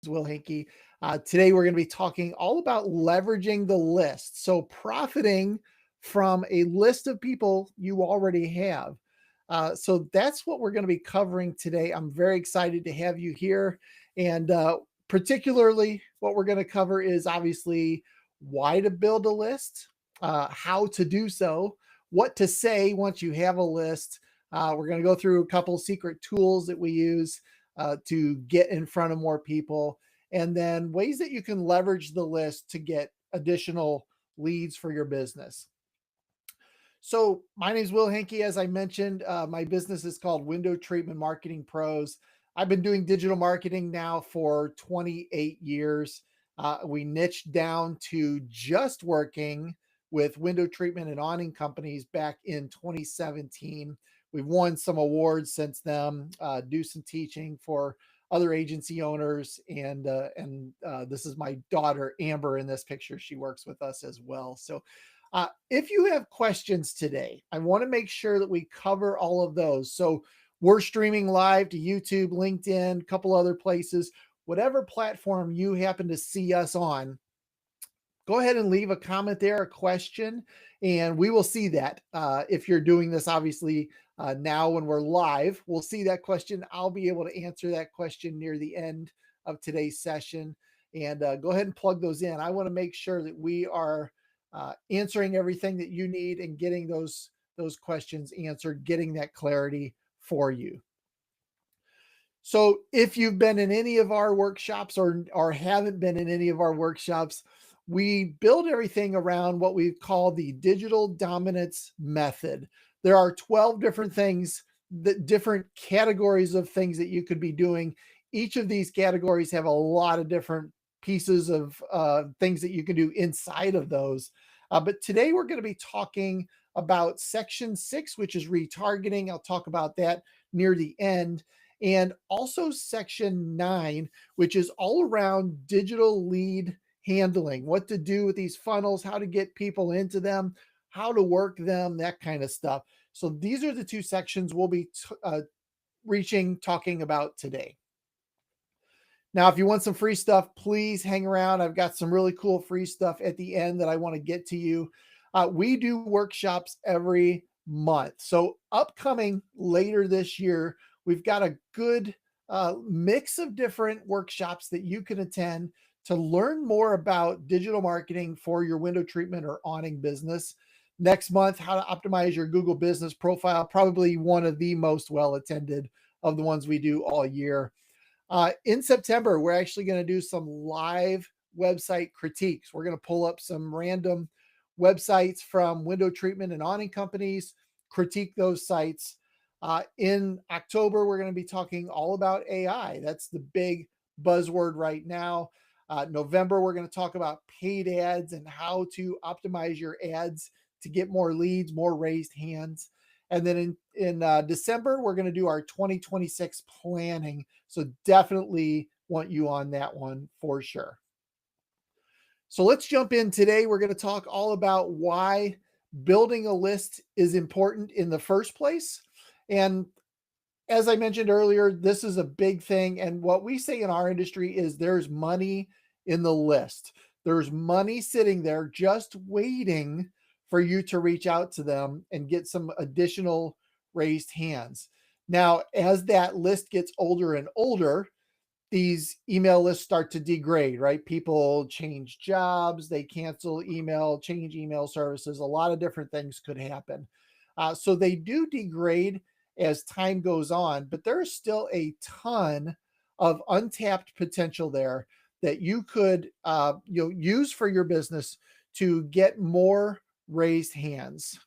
Will Hinkey. Today, we're going to be talking all about leveraging the list. So, profiting from a list of people you already have. So, that's what we're going to be covering today. I'm very excited to have you here. And particularly, what we're going to cover is obviously why to build a list, how to do so, what to say once you have a list. We're going to go through a couple secret tools that we use to get in front of more people, and then ways that you can leverage the list to get additional leads for your business. So, my name is Will Hinkey. As I mentioned, my business is called Window Treatment Marketing Pros. I've been doing digital marketing now for 28 years. We niched down to just working with window treatment and awning companies back in 2017. We've won some awards since then, do some teaching for other agency owners, and this is my daughter Amber in this picture. She works with us as well. So if you have questions today, I want to make sure that we cover all of those. So we're streaming live to YouTube, LinkedIn, a couple other places, whatever platform you happen to see us on. Go ahead and leave a comment there, a question, and we will see that. If you're doing this, obviously, now when we're live, we'll see that question. I'll be able to answer that question near the end of today's session. And go ahead and plug those in. I want to make sure that we are answering everything that you need and getting those questions answered, getting that clarity for you. So if you've been in any of our workshops or haven't been in any of our workshops, we build everything around what we call the digital dominance method. There are 12 different things, different categories of things that you could be doing. Each of these categories have a lot of different pieces of things that you can do inside of those. But today we're going to be talking about section 6, which is retargeting. I'll talk about that near the end. And also section 9, which is all around digital lead handling, what to do with these funnels, how to get people into them, how to work them, that kind of stuff. So these are the two sections we'll be talking about today. Now, if you want some free stuff, please hang around. I've got some really cool free stuff at the end that I want to get to you. We do workshops every month. So upcoming later this year, we've got a good mix of different workshops that you can attend to learn more about digital marketing for your window treatment or awning business. Next month, how to optimize your Google business profile, probably one of the most well attended of the ones we do all year. In September, we're actually going to do some live website critiques. We're going to pull up some random websites from window treatment and awning companies, critique those sites. In October, we're going to be talking all about AI. That's the big buzzword right now. November, we're going to talk about paid ads and how to optimize your ads to get more leads, more raised hands. And then in December, we're going to do our 2026 planning. So definitely want you on that one for sure. So let's jump in today. We're going to talk all about why building a list is important in the first place. And as I mentioned earlier, this is a big thing. And what we say in our industry is there's money in the list. There's money sitting there just waiting for you to reach out to them and get some additional raised hands. Now, as that list gets older and older, these email lists start to degrade, right? People change jobs, they cancel email, change email services. A lot of different things could happen. So they do degrade as time goes on, but there's still a ton of untapped potential there that you could use for your business to get more raised hands.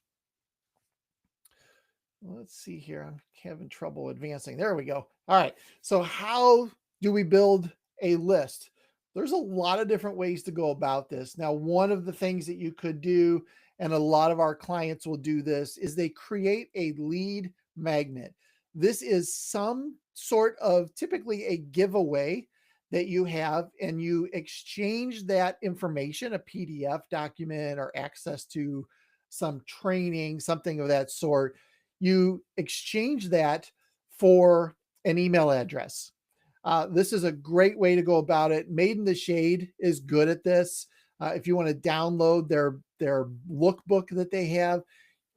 Let's see here. I'm having trouble advancing. There we go. All right. So how do we build a list? There's a lot of different ways to go about this. Now, one of the things that you could do, and a lot of our clients will do this, is they create a lead magnet. This is some sort of typically a giveaway that you have, and you exchange that information, a PDF document or access to some training, something of that sort. You exchange that for an email address. This is a great way to go about it. Made in the Shade is good at this. If you want to download their lookbook that they have,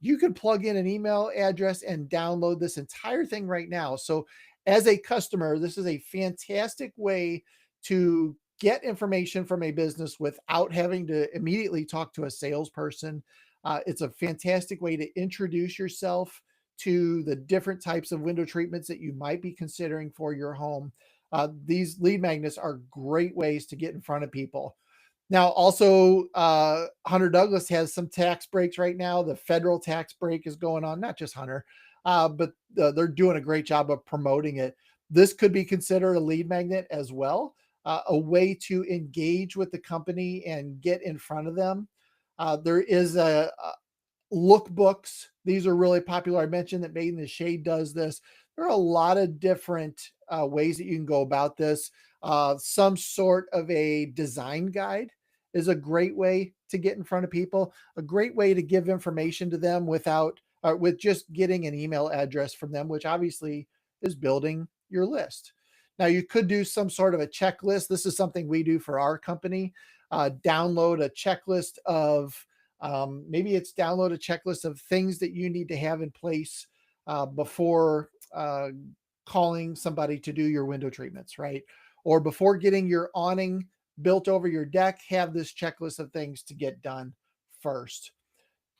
you can plug in an email address and download this entire thing right now. So, as a customer, this is a fantastic way to get information from a business without having to immediately talk to a salesperson. It's a fantastic way to introduce yourself to the different types of window treatments that you might be considering for your home. These lead magnets are great ways to get in front of people. Now, also, Hunter Douglas has some tax breaks right now. The federal tax break is going on, not just Hunter, but they're doing a great job of promoting it. This could be considered a lead magnet as well, a way to engage with the company and get in front of them. There is a lookbooks. These are really popular. I mentioned that Made in the Shade does this. There are a lot of different ways that you can go about this. Some sort of a design guide is a great way to get in front of people, a great way to give information to them without, with just getting an email address from them, which obviously is building your list. Now, you could do some sort of a checklist. This is something we do for our company. Download a checklist of maybe it's download a checklist of things that you need to have in place before calling somebody to do your window treatments, right? Or before getting your awning built over your deck, have this checklist of things to get done first.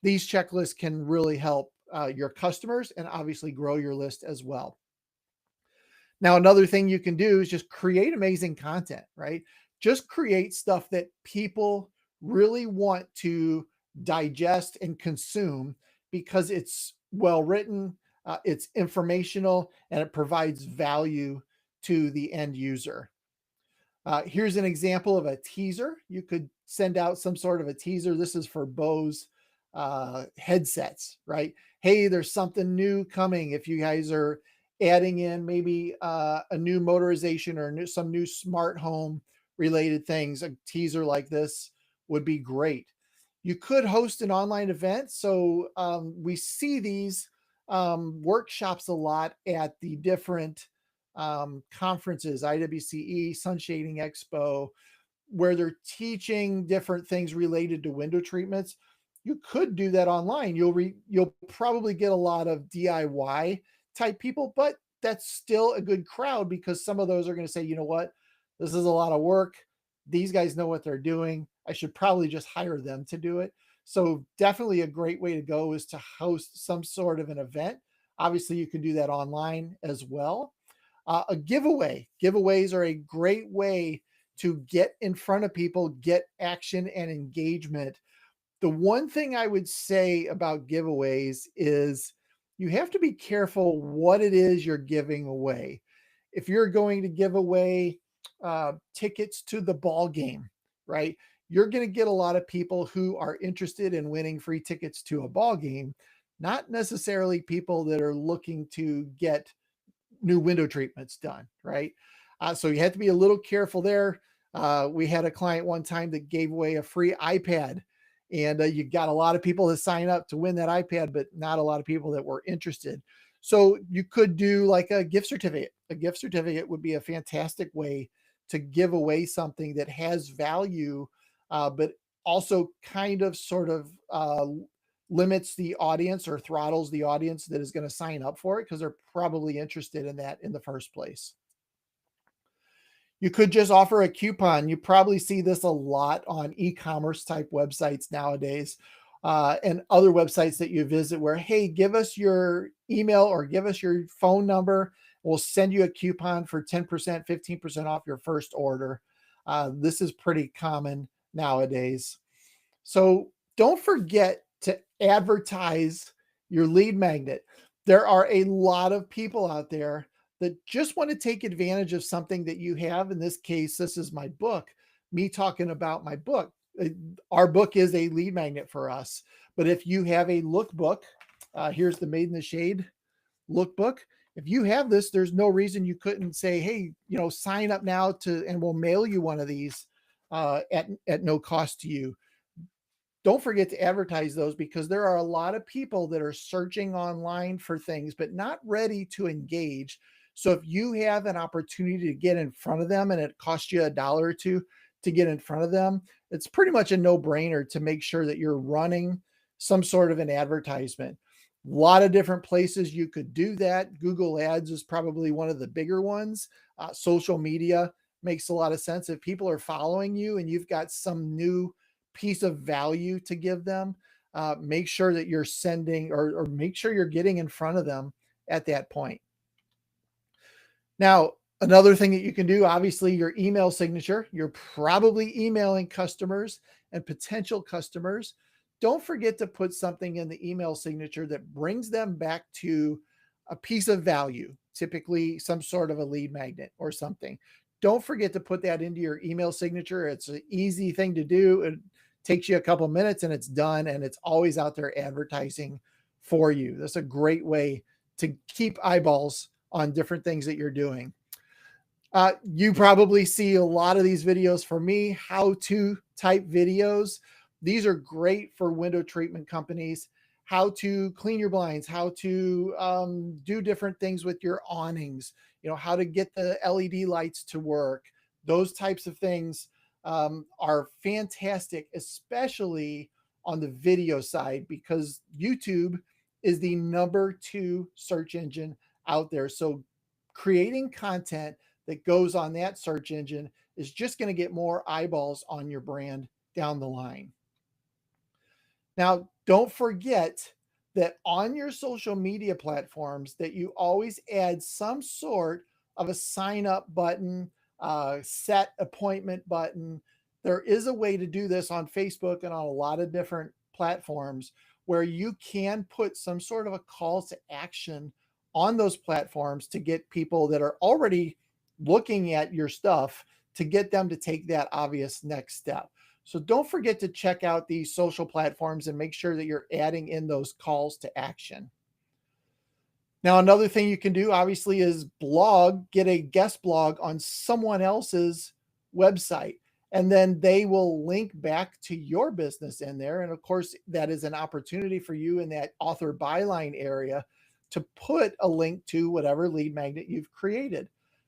These checklists can really help your customers and obviously grow your list as well. Now, another thing you can do is just create amazing content, right? Just create stuff that people really want to digest and consume because it's well written, it's informational, and it provides value to the end user. Here's an example of a teaser. You could send out some sort of a teaser. This is for Bose headsets, right? Hey, there's something new coming. If you guys are adding in maybe a new motorization or some new smart home related things, a teaser like this would be great. You could host an online event. So we see these workshops a lot at the different conferences, IWCE, Sun Shading Expo, where they're teaching different things related to window treatments. You could do that online. You'll probably get a lot of DIY type people, but that's still a good crowd because some of those are going to say, you know what, this is a lot of work. These guys know what they're doing. I should probably just hire them to do it. So definitely a great way to go is to host some sort of an event. Obviously, you can do that online as well. A giveaway. Giveaways are a great way to get in front of people, get action and engagement. The one thing I would say about giveaways is you have to be careful what it is you're giving away. If you're going to give away tickets to the ball game, right? You're going to get a lot of people who are interested in winning free tickets to a ball game, not necessarily people that are looking to get new window treatments done, right? So you have to be a little careful there. We had a client one time that gave away a free iPad, and you got a lot of people to sign up to win that iPad, but not a lot of people that were interested. So you could do like a gift certificate. A gift certificate would be a fantastic way to give away something that has value, but also kind of sort of limits the audience or throttles the audience that is going to sign up for it because they're probably interested in that in the first place. You could just offer a coupon. You probably see this a lot on e-commerce type websites nowadays, and other websites that you visit where, hey, give us your email or give us your phone number. We'll send you a coupon for 10%, 15% off your first order. This is pretty common nowadays. So don't forget to advertise your lead magnet. There are a lot of people out there that just want to take advantage of something that you have. In this case, this is my book, me talking about my book. Our book is a lead magnet for us. But if you have a lookbook, here's the Made in the Shade lookbook. If you have this, there's no reason you couldn't say, hey, sign up now and we'll mail you one of these at no cost to you. Don't forget to advertise those because there are a lot of people that are searching online for things, but not ready to engage. So if you have an opportunity to get in front of them and it costs you $1 or 2 to get in front of them, it's pretty much a no-brainer to make sure that you're running some sort of an advertisement. A lot of different places you could do that. Google Ads is probably one of the bigger ones. Social media makes a lot of sense. If people are following you and you've got some new piece of value to give them, make sure that you're sending or make sure you're getting in front of them at that point. Now, another thing that you can do, obviously, your email signature. You're probably emailing customers and potential customers. Don't forget to put something in the email signature that brings them back to a piece of value, typically some sort of a lead magnet or something. Don't forget to put that into your email signature. It's an easy thing to do. It takes you a couple minutes and it's done, and it's always out there advertising for you. That's a great way to keep eyeballs on different things that you're doing. You probably see a lot of these videos from me, how to type videos. These are great for window treatment companies, how to clean your blinds, how to do different things with your awnings, how to get the LED lights to work. Those types of things are fantastic, especially on the video side, because YouTube is the #2 search engine out there. So creating content that goes on that search engine is just going to get more eyeballs on your brand down the line. Now, don't forget that on your social media platforms that you always add some sort of a sign up button, set appointment button. There is a way to do this on Facebook and on a lot of different platforms where you can put some sort of a call to action on those platforms to get people that are already looking at your stuff to get them to take that obvious next step. So don't forget to check out these social platforms and make sure that you're adding in those calls to action. Now, another thing you can do obviously is blog, get a guest blog on someone else's website, and then they will link back to your business in there. And of course, that is an opportunity for you in that author byline area to put a link to whatever lead magnet you've created.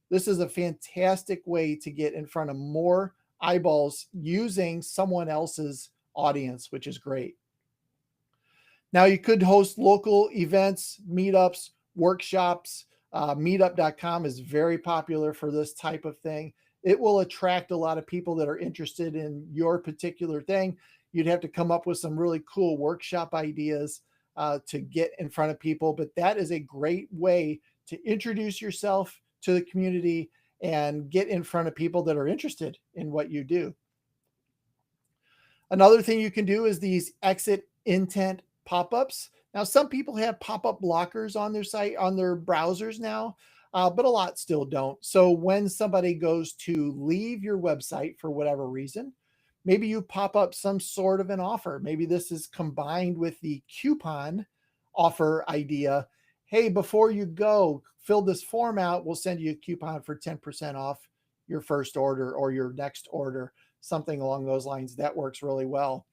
This is a fantastic way to get in front of more eyeballs using someone else's audience, which is great. Now, you could host local events, meetups, workshops. Meetup.com is very popular for this type of thing. It will attract a lot of people that are interested in your particular thing. You'd have to come up with some really cool workshop ideas to get in front of people, but that is a great way to introduce yourself to the community and get in front of people that are interested in what you do. Another thing you can do is these exit intent pop-ups. Now, some people have pop-up blockers on their site, on their browsers now, but a lot still don't. So when somebody goes to leave your website for whatever reason, maybe you pop up some sort of an offer. Maybe this is combined with the coupon offer idea. Hey, before you go, fill this form out. We'll send you a coupon for 10% off your first order or your next order, something along those lines. That works really well.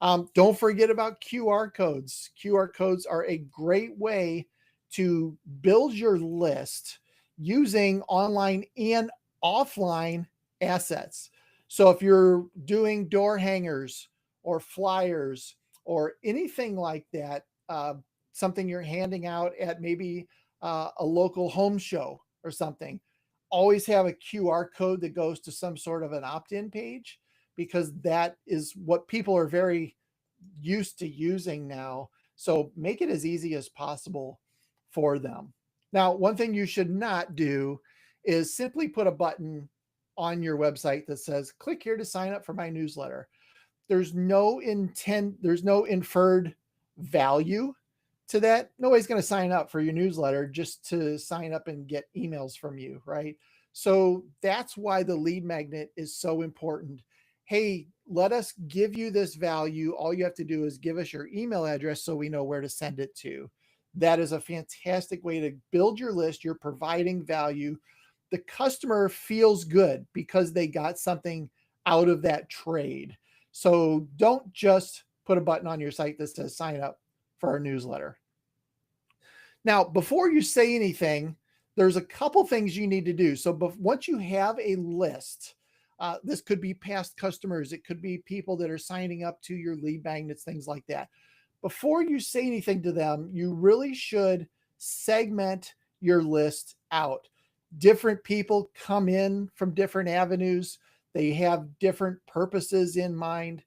Don't forget about QR codes. QR codes are a great way to build your list using online and offline assets. So if you're doing door hangers or flyers or anything like that, something you're handing out at maybe a local home show or something, always have a QR code that goes to some sort of an opt-in page, because that is what people are very used to using now. So make it as easy as possible for them. Now, one thing you should not do is simply put a button on your website that says, click here to sign up for my newsletter. There's no inferred value to that. Nobody's going to sign up for your newsletter just to sign up and get emails from you, right? So that's why the lead magnet is so important. Hey, let us give you this value. All you have to do is give us your email address so we know where to send it to. That is a fantastic way to build your list. You're providing value. The customer feels good because they got something out of that trade. So don't just put a button on your site that says sign up for our newsletter. Now, before you say anything, there's a couple things you need to do. So once you have a list, this could be past customers, it could be people that are signing up to your lead magnets, things like that. Before you say anything to them, you really should segment your list out. Different people come in from different avenues, they have different purposes in mind.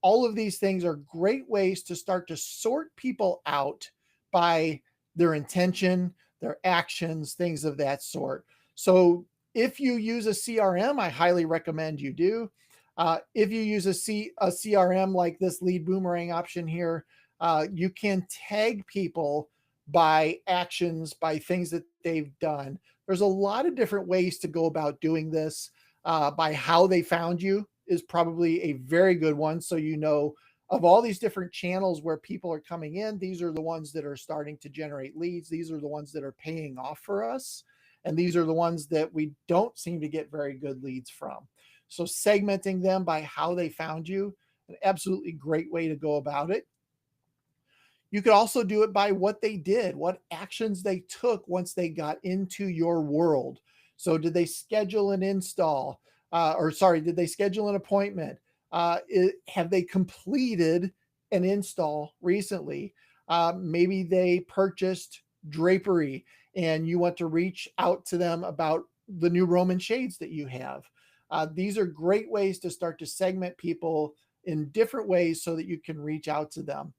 All of these things are great ways to start to sort people out by their intention, their actions, things of that sort. So if you use a CRM, I highly recommend you do. If you use a CRM like this lead boomerang option here, you can tag people by actions, by things that they've done. There's a lot of different ways to go about doing this. By how they found you is probably a very good one. So, you know, of all these different channels where people are coming in, these are the ones that are starting to generate leads. These are the ones that are paying off for us. And these are the ones that we don't seem to get very good leads from. So segmenting them by how they found you, an absolutely great way to go about it. You could also do it by what they did, what actions they took once they got into your world. So, did they schedule an install? Did they schedule an appointment? Have they completed an install recently? Maybe they purchased drapery and you want to reach out to them about the new Roman shades that you have. These are great ways to start to segment people in different ways so that you can reach out to them.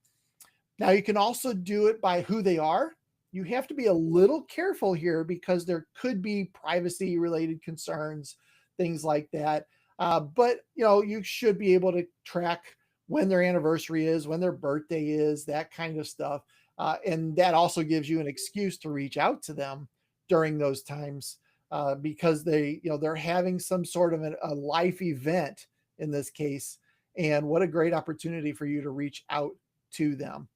Now, you can also do it by who they are. You have to be a little careful here because there could be privacy related concerns, things like that. But you know, you should be able to track when their anniversary is, when their birthday is, that kind of stuff. And that also gives you an excuse to reach out to them during those times because they're having some sort of a life event in this case. And what a great opportunity for you to reach out to them.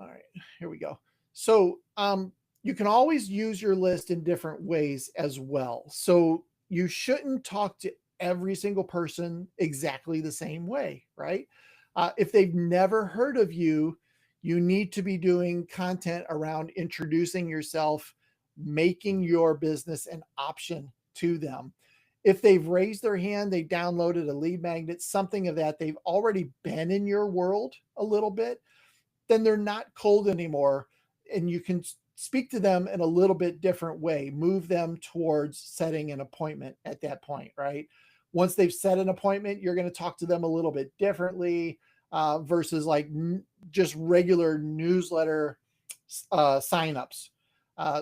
All right, here we go. So you can always use your list in different ways as well. So you shouldn't talk to every single person exactly the same way, right? If they've never heard of you, you need to be doing content around introducing yourself, making your business an option to them. If they've raised their hand, they downloaded a lead magnet, something of that, they've already been in your world a little bit, then they're not cold anymore. And you can speak to them in a little bit different way, move them towards setting an appointment at that point, right? Once they've set an appointment, you're going to talk to them a little bit differently versus like just regular newsletter signups.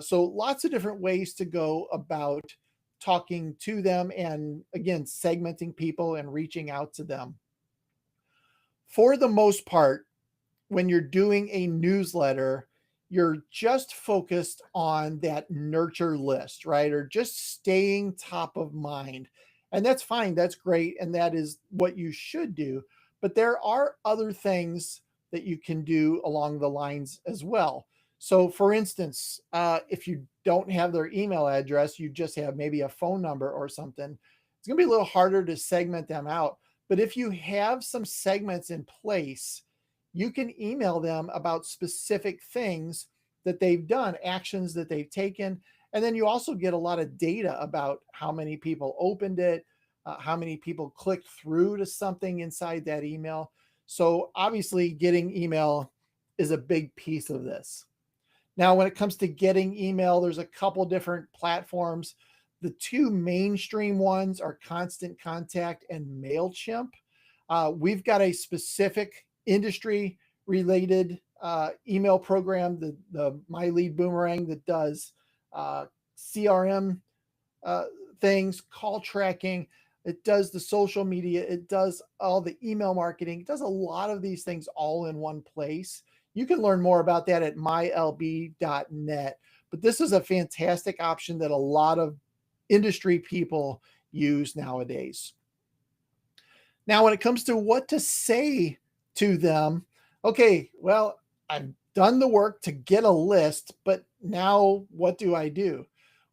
So lots of different ways to go about talking to them and again, segmenting people and reaching out to them. For the most part, when you're doing a newsletter, you're just focused on that nurture list, right? Or just staying top of mind. And that's fine. That's great. And that is what you should do. But there are other things that you can do along the lines as well. So, for instance, if you don't have their email address, you just have maybe a phone number or something, it's going to be a little harder to segment them out. But if you have some segments in place, you can email them about specific things that they've done, actions that they've taken. And then you also get a lot of data about how many people opened it, how many people clicked through to something inside that email. So obviously, getting email is a big piece of this. Now, when it comes to getting email, there's a couple different platforms. The two mainstream ones are Constant Contact and MailChimp. We've got a specific industry related email program, the My Lead Boomerang, that does CRM things, call tracking. It does the social media. It does all the email marketing. It does a lot of these things all in one place. You can learn more about that at mylb.net. But this is a fantastic option that a lot of industry people use nowadays. Now, when it comes to what to say to them, okay, well, I've done the work to get a list, but now what do I do?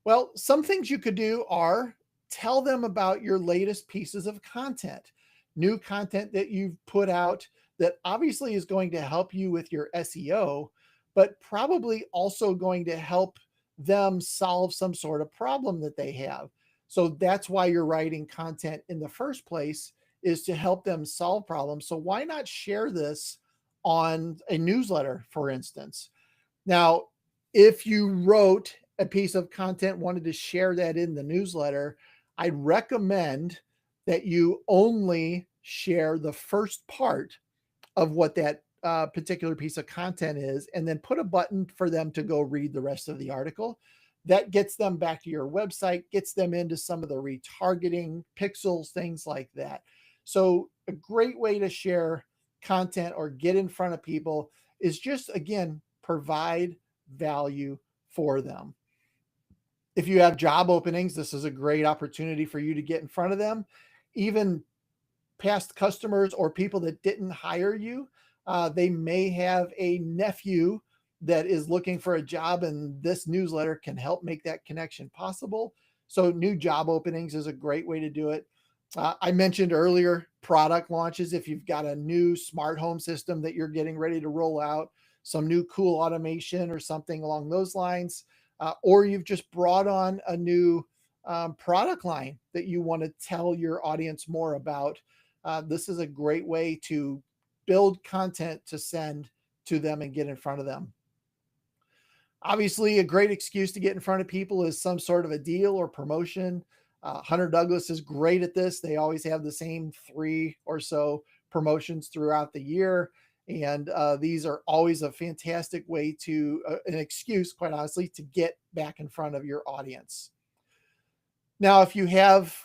Well, some things you could do are tell them about your latest pieces of content, new content that you've put out that obviously is going to help you with your SEO, but probably also going to help them solve some sort of problem that they have. So that's why you're writing content in the first place, is to help them solve problems. So why not share this on a newsletter, for instance? Now, if you wrote a piece of content, wanted to share that in the newsletter, I'd recommend that you only share the first part of what that particular piece of content is, and then put a button for them to go read the rest of the article. That gets them back to your website, gets them into some of the retargeting pixels, things like that. So, a great way to share content or get in front of people is just, again, provide value for them. If you have job openings, this is a great opportunity for you to get in front of them. Even past customers or people that didn't hire you, they may have a nephew that is looking for a job, and this newsletter can help make that connection possible. So, new job openings is a great way to do it. I mentioned earlier product launches. If you've got a new smart home system that you're getting ready to roll out, some new cool automation or something along those lines, or you've just brought on a new product line that you want to tell your audience more about, this is a great way to build content to send to them and get in front of them. Obviously, a great excuse to get in front of people is some sort of a deal or promotion. Hunter Douglas is great at this. They always have the same 3 or so promotions throughout the year. And these are always a fantastic way to, an excuse, quite honestly, to get back in front of your audience. Now, if you have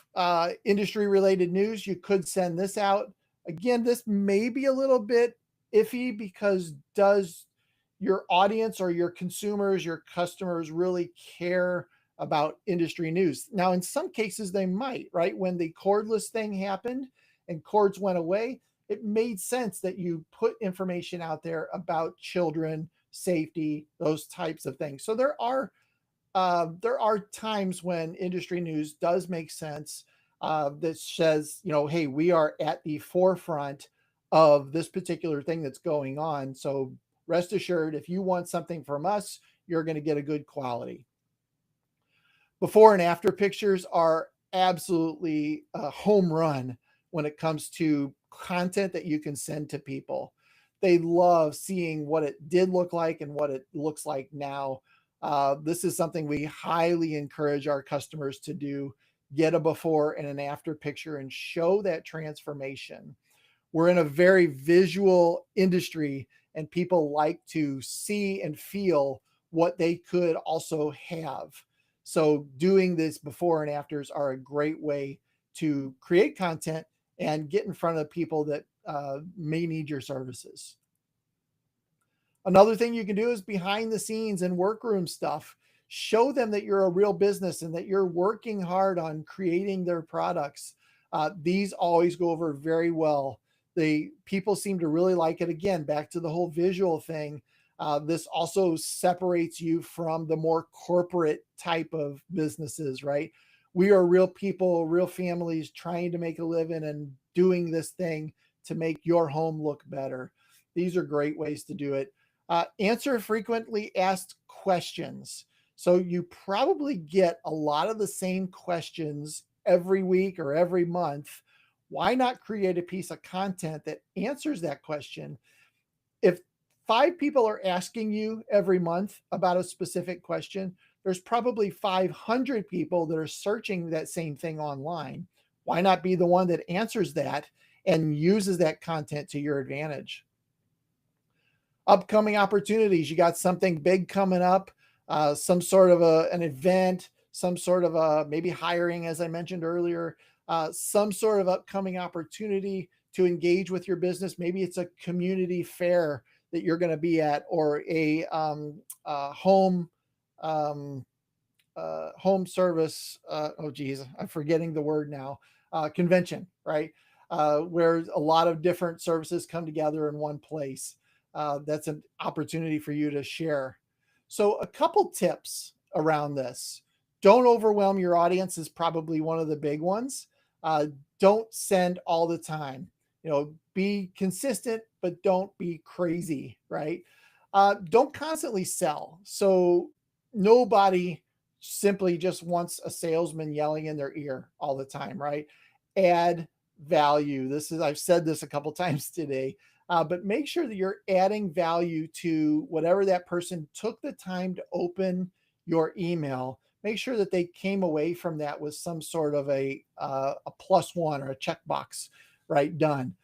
industry related news, you could send this out. Again, this may be a little bit iffy, because does your audience or your consumers, your customers really care about industry news? Now, in some cases, they might, right? When the cordless thing happened and cords went away, it made sense that you put information out there about children, safety, those types of things. So there are times when industry news does make sense, that says, hey, we are at the forefront of this particular thing that's going on. So rest assured, if you want something from us, you're going to get a good quality. Before and after pictures are absolutely a home run when it comes to content that you can send to people. They love seeing what it did look like and what it looks like now. This is something we highly encourage our customers to do. Get a before and an after picture and show that transformation. We're in a very visual industry, and people like to see and feel what they could also have. So, doing this before and afters are a great way to create content and get in front of people that may need your services. Another thing you can do is behind the scenes and workroom stuff. Show them that you're a real business and that you're working hard on creating their products. These always go over very well. The people seem to really like it. Again, back to the whole visual thing. This also separates you from the more corporate type of businesses, right? We are real people, real families trying to make a living and doing this thing to make your home look better. These are great ways to do it. Answer frequently asked questions. So you probably get a lot of the same questions every week or every month. Why not create a piece of content that answers that question? If 5 people are asking you every month about a specific question, there's probably 500 people that are searching that same thing online. Why not be the one that answers that and uses that content to your advantage? Upcoming opportunities. You got something big coming up, some sort of an event, some sort of a maybe hiring, as I mentioned earlier, some sort of upcoming opportunity to engage with your business. Maybe it's a community fair that you're going to be at, or a um, home service. Oh, geez, I'm forgetting the word now. Convention, right? Where a lot of different services come together in one place. That's an opportunity for you to share. So, a couple tips around this. Don't overwhelm your audience is probably one of the big ones. Don't send all the time. Be consistent, but don't be crazy, right? Don't constantly sell. So, nobody simply just wants a salesman yelling in their ear all the time, right? Add value. I've said this a couple times today, but make sure that you're adding value to whatever that person took the time to open your email. Make sure that they came away from that with some sort of a plus one or a checkbox, right? Done.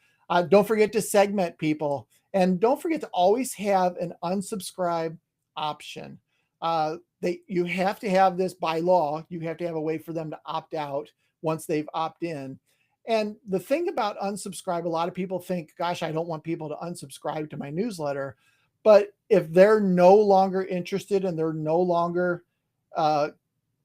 Don't forget to segment people, and don't forget to always have an unsubscribe option. You have to have this by law. You have to have a way for them to opt out once they've opted in. And the thing about unsubscribe, a lot of people think, gosh, I don't want people to unsubscribe to my newsletter. But if they're no longer interested and they're no longer uh,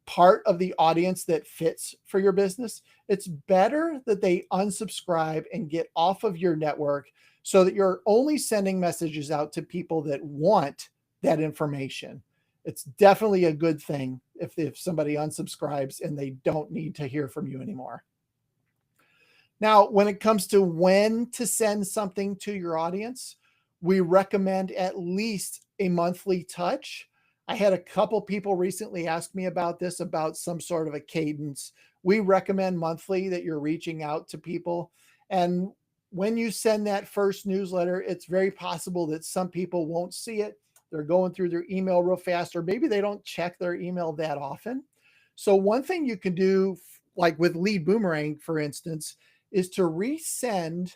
part of the audience that fits for your business, it's better that they unsubscribe and get off of your network so that you're only sending messages out to people that want that information. It's definitely a good thing if somebody unsubscribes and they don't need to hear from you anymore. Now, when it comes to when to send something to your audience, we recommend at least a monthly touch. I had a couple people recently ask me about this, about some sort of a cadence. We recommend monthly that you're reaching out to people. And when you send that first newsletter, it's very possible that some people won't see it. They're going through their email real fast, or maybe they don't check their email that often. So, one thing you can do, like with Lead Boomerang, for instance, is to resend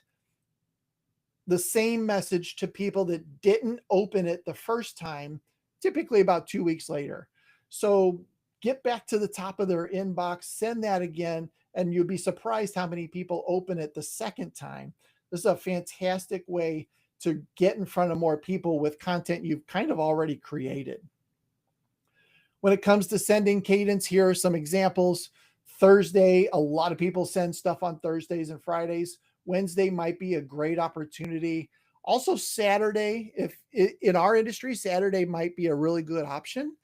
the same message to people that didn't open it the first time, typically about 2 weeks later. So get back to the top of their inbox, send that again, and you'll be surprised how many people open it the second time. This is a fantastic way to get in front of more people with content you've kind of already created. When it comes to sending cadence, here are some examples. Thursday, a lot of people send stuff on Thursdays and Fridays. Wednesday might be a great opportunity. Also, Saturday, if in our industry, Saturday might be a really good option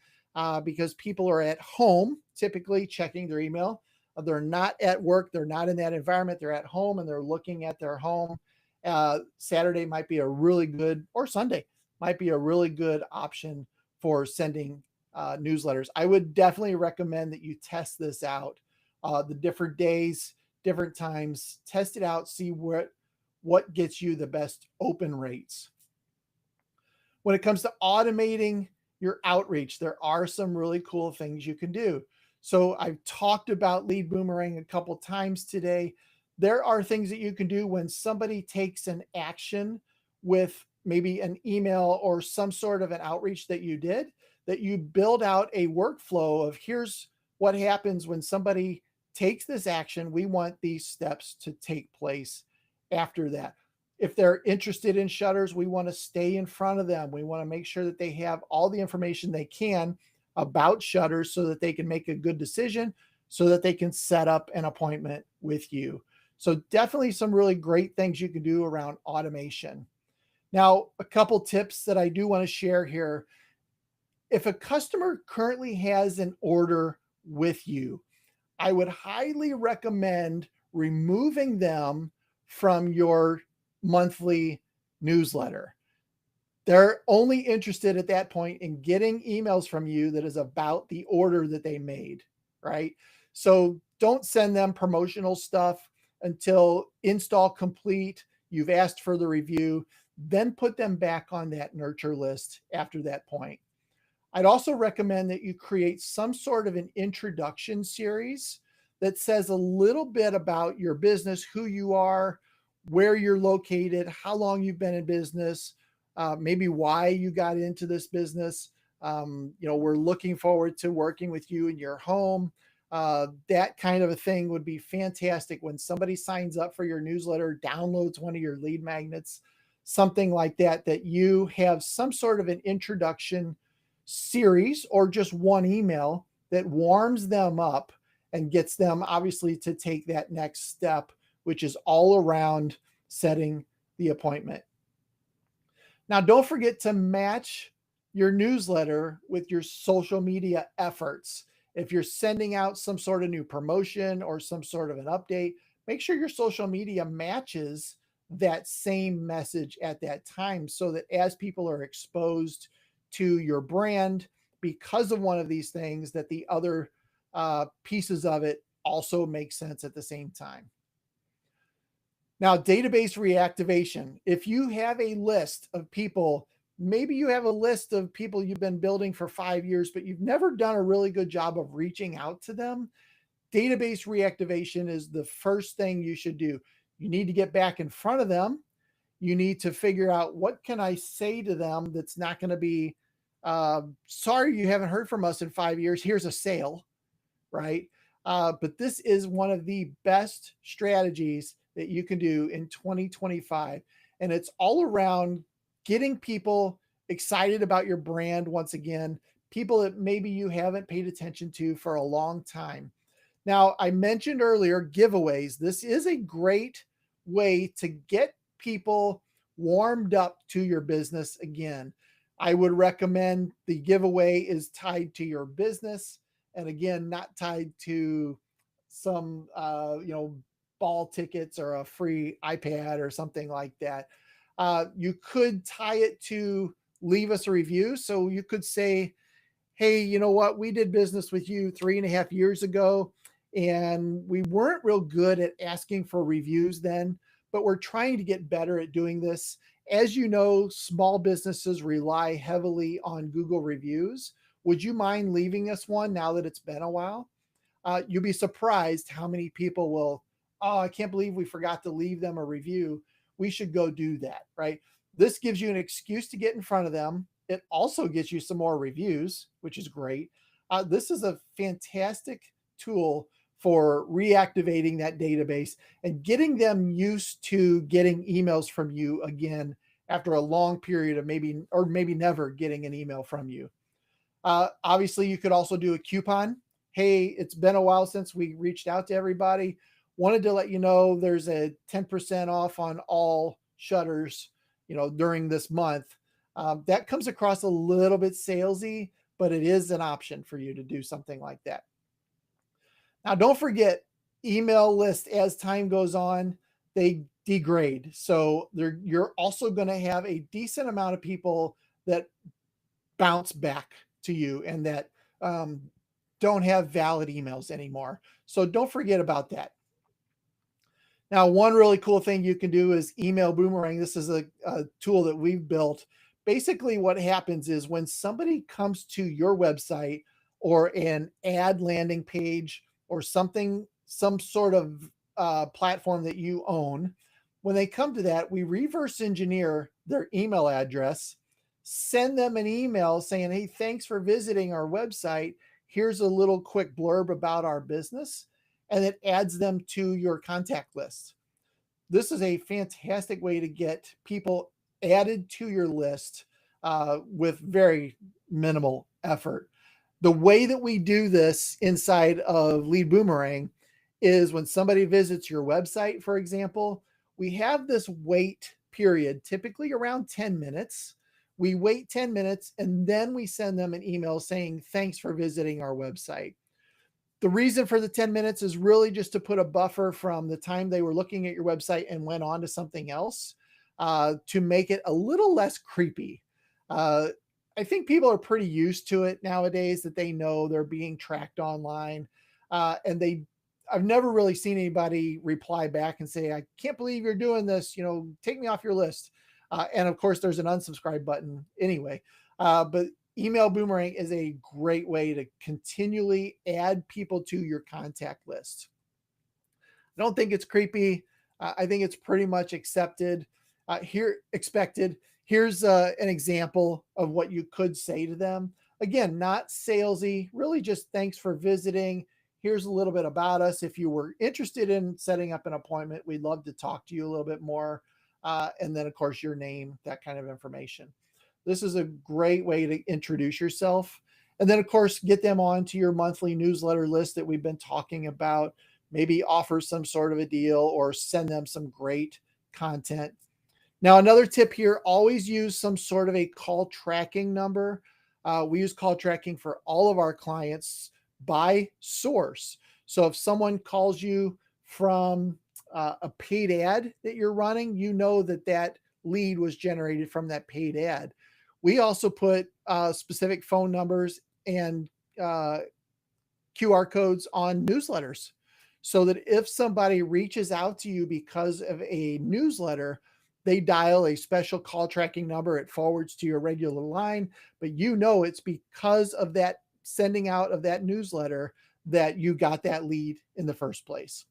because people are at home, typically checking their email. They're not at work. They're not in that environment. They're at home and they're looking at their home. Saturday might be a really good, or Sunday might be a really good option for sending newsletters. I would definitely recommend that you test this out. The different days, different times, test it out, see what gets you the best open rates. When it comes to automating your outreach, there are some really cool things you can do. So I've talked about Lead Boomerang a couple times today. There are things that you can do when somebody takes an action with maybe an email or some sort of an outreach that you did, that you build out a workflow of here's what happens when somebody takes this action. We want these steps to take place after that. If they're interested in shutters, we want to stay in front of them. We want to make sure that they have all the information they can about shutters so that they can make a good decision, so that they can set up an appointment with you. So definitely some really great things you can do around automation. Now, a couple tips that I do want to share here. If a customer currently has an order with you, I would highly recommend removing them from your monthly newsletter. They're only interested at that point in getting emails from you that is about the order that they made, right? So don't send them promotional stuff until install complete, you've asked for the review, then put them back on that nurture list after that point. I'd also recommend that you create some sort of an introduction series that says a little bit about your business, who you are, where you're located, how long you've been in business, maybe why you got into this business. We're looking forward to working with you in your home. That kind of a thing would be fantastic when somebody signs up for your newsletter, downloads one of your lead magnets, something like that, that you have some sort of an introduction series or just one email that warms them up and gets them obviously to take that next step, which is all around setting the appointment. Now, don't forget to match your newsletter with your social media efforts. If you're sending out some sort of new promotion or some sort of an update, make sure your social media matches that same message at that time so that as people are exposed to your brand, because of one of these things that the other pieces of it also make sense at the same time. Now, database reactivation. If you have a list of people, maybe you have a list of people you've been building for 5 years, but you've never done a really good job of reaching out to them. Database reactivation is the first thing you should do. You need to get back in front of them. You need to figure out, what can I say to them that's not going to be, sorry, you haven't heard from us in 5 years. Here's a sale, right? But this is one of the best strategies that you can do in 2025. And it's all around getting people excited about your brand once again, people that maybe you haven't paid attention to for a long time. Now, I mentioned earlier giveaways. This is a great way to get people warmed up to your business again. I would recommend the giveaway is tied to your business, and again, not tied to some ball tickets or a free iPad or something like that. You could tie it to leave us a review. So you could say, hey, you know what? We did business with you 3.5 years ago, and we weren't real good at asking for reviews then, but we're trying to get better at doing this. As you know, small businesses rely heavily on Google reviews. Would you mind leaving us one now that it's been a while? You'll be surprised how many people will, oh, I can't believe we forgot to leave them a review. We should go do that, right? This gives you an excuse to get in front of them. It also gets you some more reviews, which is great. This is a fantastic tool for reactivating that database and getting them used to getting emails from you again after a long period of maybe never getting an email from you. Obviously, you could also do a coupon. Hey, it's been a while since we reached out to everybody. Wanted to let you know there's a 10% off on all shutters, during this month. That comes across a little bit salesy, but it is an option for you to do something like that. Now, don't forget, email lists, as time goes on, they degrade. So you're also going to have a decent amount of people that bounce back to you and that don't have valid emails anymore. So don't forget about that. Now, one really cool thing you can do is email boomerang. This is a tool that we've built. Basically, what happens is when somebody comes to your website or an ad landing page or something, some sort of platform that you own, when they come to that, we reverse engineer their email address, send them an email saying, hey, thanks for visiting our website. Here's a little quick blurb about our business, and it adds them to your contact list. This is a fantastic way to get people added to your list with very minimal effort. The way that we do this inside of Lead Boomerang is when somebody visits your website, for example, we have this wait period, typically around 10 minutes. We wait 10 minutes and then we send them an email saying, thanks for visiting our website. The reason for the 10 minutes is really just to put a buffer from the time they were looking at your website and went on to something else to make it a little less creepy. I think people are pretty used to it nowadays, that they know they're being tracked online. And I've never really seen anybody reply back and say, I can't believe you're doing this, take me off your list. And of course, there's an unsubscribe button anyway. But email boomerang is a great way to continually add people to your contact list. I don't think it's creepy. I think it's pretty much expected. Here's an example of what you could say to them. Again, not salesy, really just thanks for visiting. Here's a little bit about us. If you were interested in setting up an appointment, we'd love to talk to you a little bit more. And then, of course, your name, that kind of information. This is a great way to introduce yourself. And then, of course, get them onto your monthly newsletter list that we've been talking about. Maybe offer some sort of a deal or send them some great content. Now, another tip here, always use some sort of a call tracking number. We use call tracking for all of our clients by source. So if someone calls you from a paid ad that you're running, you know that lead was generated from that paid ad. We also put specific phone numbers and uh, QR codes on newsletters so that if somebody reaches out to you because of a newsletter, they dial a special call tracking number, it forwards to your regular line, but you know it's because of that sending out of that newsletter that you got that lead in the first place.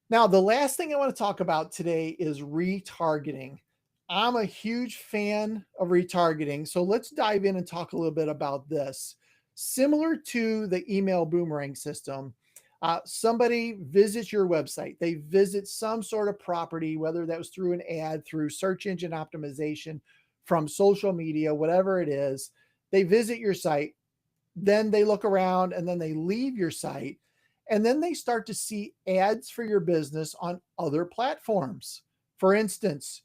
Now, the last thing I want to talk about today is retargeting. I'm a huge fan of retargeting. So let's dive in and talk a little bit about this. Similar to the email boomerang system, somebody visits your website, they visit some sort of property, whether that was through an ad, through search engine optimization, from social media, whatever it is. They visit your site, then they look around and then they leave your site, and then they start to see ads for your business on other platforms. For instance,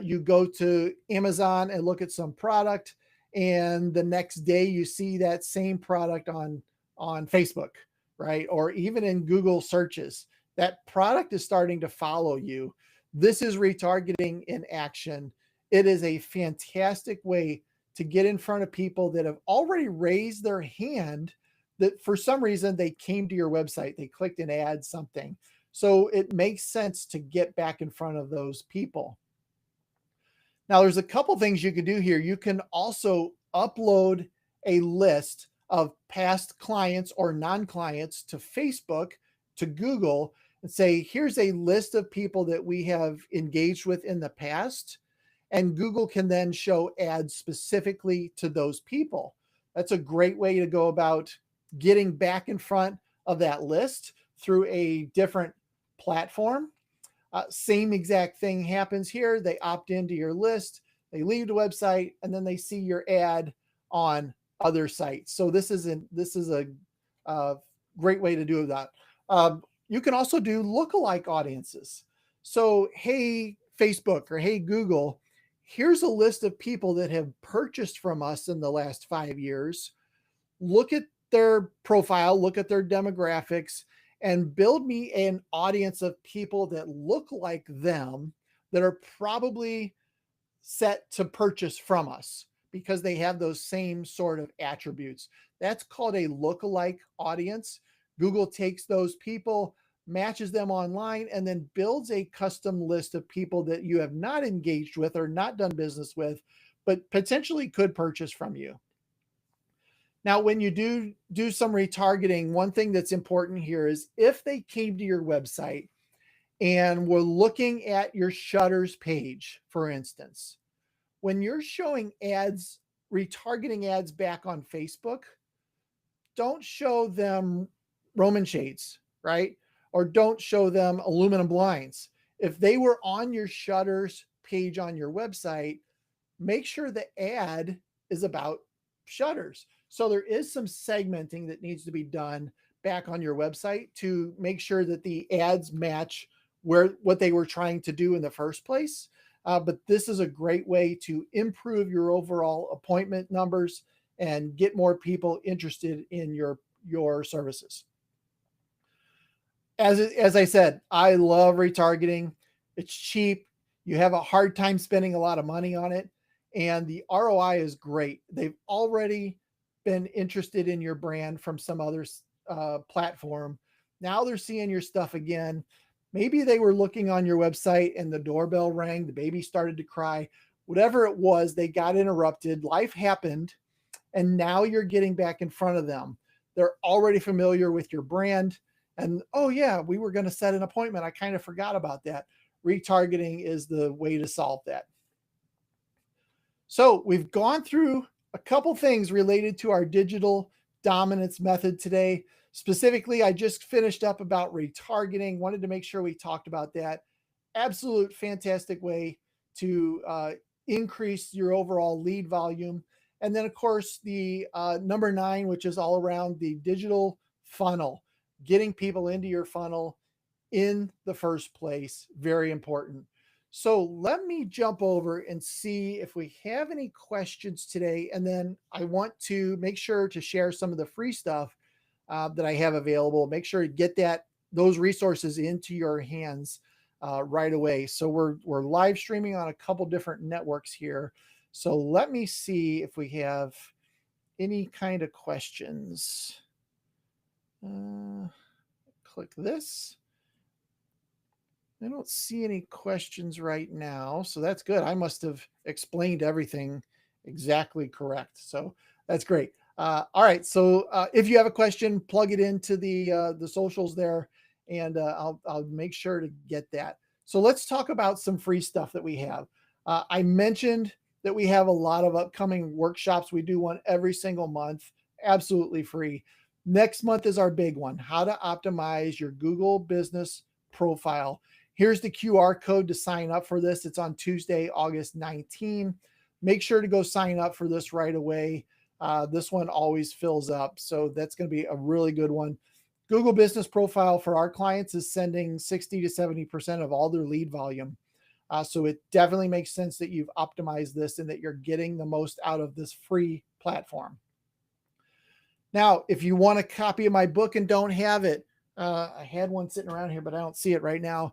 you go to Amazon and look at some product, and the next day you see that same product on Facebook, right? Or even in Google searches, that product is starting to follow you. This is retargeting in action. It is a fantastic way to get in front of people that have already raised their hand, that for some reason they came to your website, they clicked an ad, something. So it makes sense to get back in front of those people. Now, there's a couple things you can do here. You can also upload a list of past clients or non-clients to Facebook, to Google, and say, here's a list of people that we have engaged with in the past. And Google can then show ads specifically to those people. That's a great way to go about getting back in front of that list through a different platform. Same exact thing happens here. They opt into your list, they leave the website, and then they see your ad on other sites. So this is a great way to do that. You can also do lookalike audiences. So, hey, Facebook, or hey, Google, here's a list of people that have purchased from us in the last 5 years. Look at their profile, look at their demographics, and build me an audience of people that look like them, that are probably set to purchase from us because they have those same sort of attributes. That's called a lookalike audience. Google takes those people, matches them online, and then builds a custom list of people that you have not engaged with or not done business with, but potentially could purchase from you. Now, when you do some retargeting, one thing that's important here is if they came to your website and were looking at your shutters page, for instance, when you're showing ads, retargeting ads back on Facebook, don't show them Roman shades, right? Or don't show them aluminum blinds. If they were on your shutters page on your website, make sure the ad is about shutters. So there is some segmenting that needs to be done back on your website to make sure that the ads match what they were trying to do in the first place. But this is a great way to improve your overall appointment numbers and get more people interested in your services. As I said, I love retargeting. It's cheap. You have a hard time spending a lot of money on it, and the ROI is great. They've already been interested in your brand from some other platform. Now they're seeing your stuff again. Maybe they were looking on your website and the doorbell rang, the baby started to cry, whatever it was, they got interrupted, life happened, and now you're getting back in front of them. They're already familiar with your brand. And oh, yeah, we were going to set an appointment. I kind of forgot about that. Retargeting is the way to solve that. So we've gone through a couple things related to our digital dominance method today. Specifically, I just finished up about retargeting, wanted to make sure we talked about that. Absolute fantastic way to increase your overall lead volume. And then, of course, the number 9, which is all around the digital funnel, getting people into your funnel in the first place. Very important. So let me jump over and see if we have any questions today. And then I want to make sure to share some of the free stuff that I have available. Make sure to get those resources into your hands right away. So we're live streaming on a couple different networks here. So let me see if we have any kind of questions. Click this. I don't see any questions right now, so that's good. I must have explained everything exactly correct. So that's great. All right, so if you have a question, plug it into the socials there, and I'll make sure to get that. So let's talk about some free stuff that we have. I mentioned that we have a lot of upcoming workshops. We do one every single month, absolutely free. Next month is our big one: how to optimize your Google business profile. Here's the QR code to sign up for this. It's on Tuesday, August 19. Make sure to go sign up for this right away. This one always fills up, so that's going to be a really good one. Google Business Profile for our clients is sending 60 to 70% of all their lead volume. So it definitely makes sense that you've optimized this and that you're getting the most out of this free platform. Now, if you want a copy of my book and don't have it, I had one sitting around here, but I don't see it right now.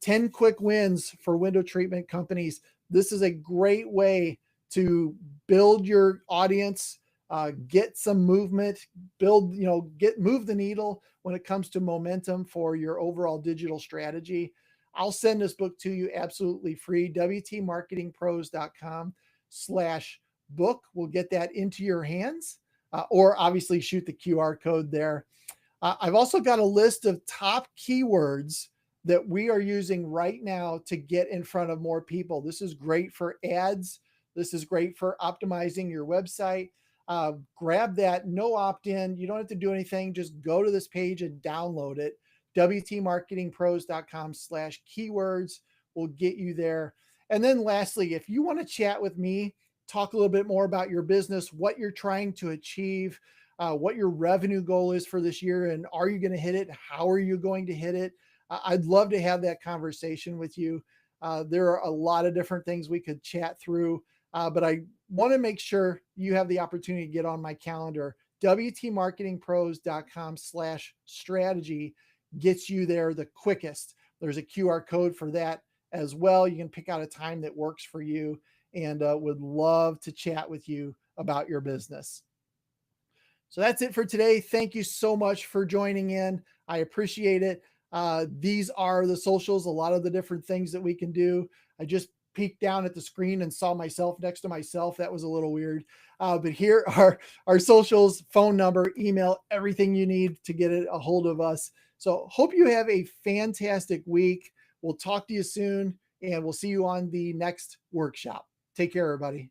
10 quick wins for window treatment companies. This is a great way to build your audience, get some movement, move the needle when it comes to momentum for your overall digital strategy. I'll send this book to you absolutely free. WTMarketingPros.com/book will get that into your hands, or obviously shoot the QR code there. I've also got a list of top keywords that we are using right now to get in front of more people. This is great for ads. This is great for optimizing your website. Grab that, no opt-in. You don't have to do anything. Just go to this page and download it. WTMarketingPros.com/keywords will get you there. And then lastly, if you want to chat with me, talk a little bit more about your business, what you're trying to achieve, what your revenue goal is for this year, and are you going to hit it? How are you going to hit it? I'd love to have that conversation with you. There are a lot of different things we could chat through, but I want to make sure you have the opportunity to get on my calendar. WTMarketingPros.com/strategy gets you there the quickest. There's a QR code for that as well. You can pick out a time that works for you, and would love to chat with you about your business. So that's it for today. Thank you so much for joining in. I appreciate it. These are the socials, a lot of the different things that we can do. I just peeked down at the screen and saw myself next to myself. That was a little weird. But here are our socials, phone number, email, everything you need to get a hold of us. So hope you have a fantastic week. We'll talk to you soon, and we'll see you on the next workshop. Take care, everybody.